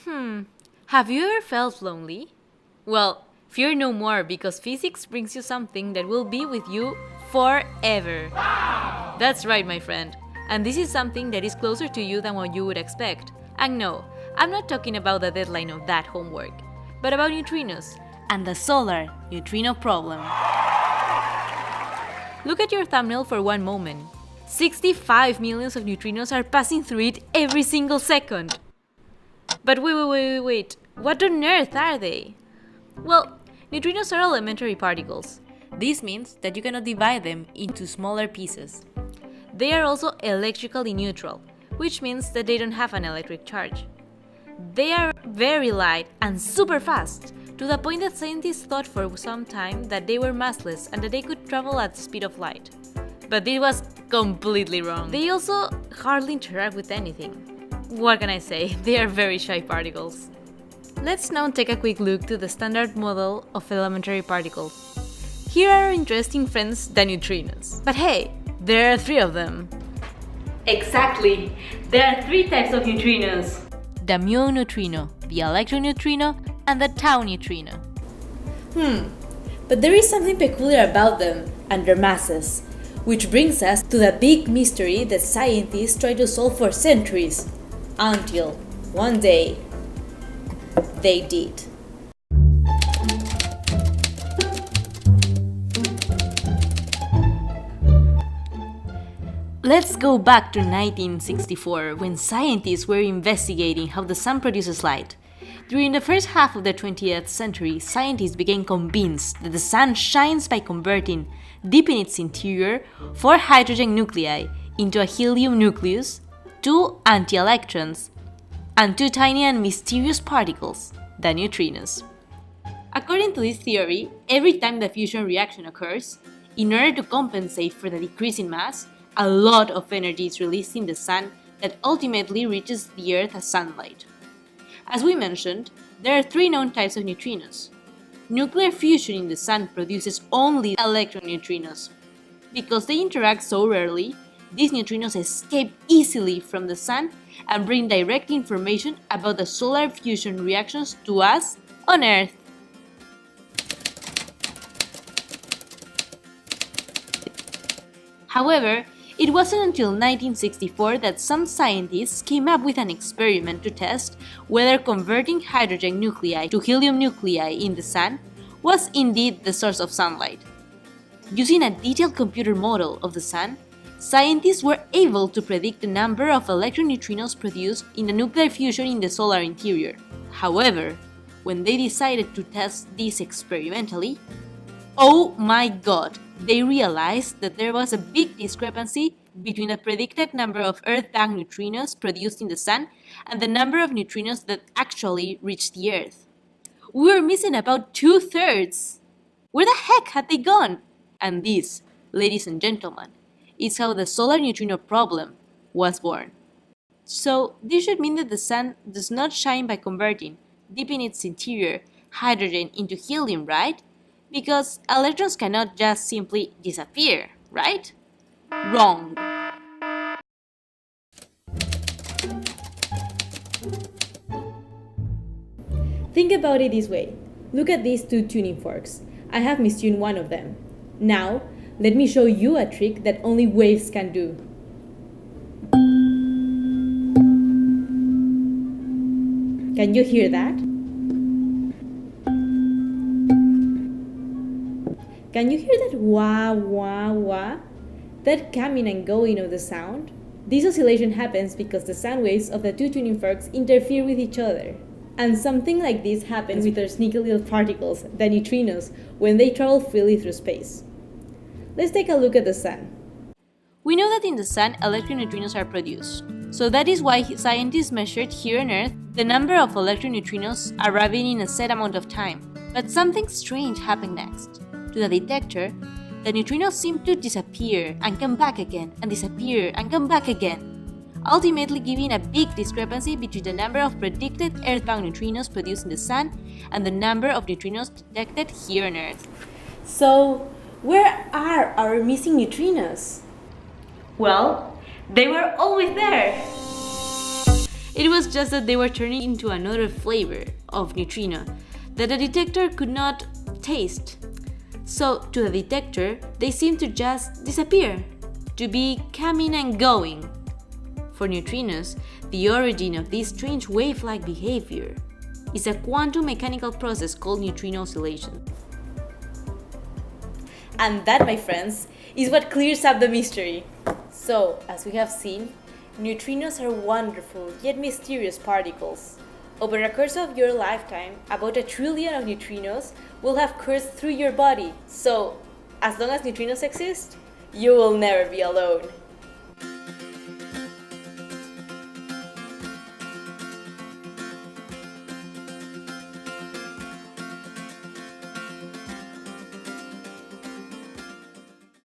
Have you ever felt lonely? Well, fear no more because physics brings you something that will be with you forever. That's right, my friend. And this is something that is closer to you than what you would expect. And no, I'm not talking about the deadline of that homework, but about neutrinos and the solar neutrino problem. Look at your thumbnail for one moment. 65 millions of neutrinos are passing through it every single second. But wait. What on earth are they? Well, neutrinos are elementary particles. This means that you cannot divide them into smaller pieces. They are also electrically neutral, which means that they don't have an electric charge. They are very light and super fast, to the point that scientists thought for some time that they were massless and that they could travel at the speed of light. But this was completely wrong. They also hardly interact with anything. What can I say? They are very shy particles. Let's now take a quick look to the standard model of elementary particles. Here are our interesting friends, the neutrinos. But hey, there are 3 of them. Exactly! There are 3 types of neutrinos. The mu neutrino, the electron neutrino, and the tau neutrino. But there is something peculiar about them and their masses, which brings us to the big mystery that scientists try to solve for centuries, until one day they did. Let's go back to 1964, when scientists were investigating how the sun produces light. During the first half of the 20th century, scientists became convinced that the sun shines by converting, deep in its interior, 4 hydrogen nuclei into a helium nucleus, 2 anti-electrons, and 2 tiny and mysterious particles, the neutrinos. According to this theory, every time the fusion reaction occurs, in order to compensate for the decrease in mass, a lot of energy is released in the sun that ultimately reaches the Earth as sunlight. As we mentioned, there are 3 known types of neutrinos. Nuclear fusion in the sun produces only electron neutrinos. Because they interact so rarely, these neutrinos escape easily from the sun and bring direct information about the solar fusion reactions to us on Earth. However, it wasn't until 1964 that some scientists came up with an experiment to test whether converting hydrogen nuclei to helium nuclei in the sun was indeed the source of sunlight. Using a detailed computer model of the sun, scientists were able to predict the number of electron neutrinos produced in the nuclear fusion in the solar interior. However, when they decided to test this experimentally, oh my god! They realized that there was a big discrepancy between the predicted number of Earth-bound neutrinos produced in the sun and the number of neutrinos that actually reached the Earth. We were missing about 2/3! Where the heck had they gone? And this, ladies and gentlemen, is how the solar neutrino problem was born. So, this should mean that the sun does not shine by converting, deep in its interior, hydrogen into helium, right? Because electrons cannot just simply disappear, right? Wrong. Think about it this way. Look at these 2 tuning forks. I have mistuned one of them. Now, let me show you a trick that only waves can do. Can you hear that? Can you hear that wah wah wah? That coming and going of the sound? This oscillation happens because the sound waves of the 2 tuning forks interfere with each other. And something like this happens with our sneaky little particles, the neutrinos, when they travel freely through space. Let's take a look at the sun. We know that in the sun, electron neutrinos are produced. So that is why scientists measured here on Earth the number of electron neutrinos arriving in a set amount of time. But something strange happened next. To the detector, the neutrinos seemed to disappear and come back again, and disappear and come back again, ultimately giving a big discrepancy between the number of predicted Earth-bound neutrinos produced in the sun and the number of neutrinos detected here on Earth. So, where are our missing neutrinos? Well, they were always there! It was just that they were turning into another flavor of neutrino that the detector could not taste. So, to the detector, they seemed to just disappear, to be coming and going. For neutrinos, the origin of this strange wave-like behavior is a quantum mechanical process called neutrino oscillation. And that, my friends, is what clears up the mystery. So, as we have seen, neutrinos are wonderful yet mysterious particles. Over the course of your lifetime, about 1 trillion of neutrinos will have coursed through your body. So, as long as neutrinos exist, you will never be alone.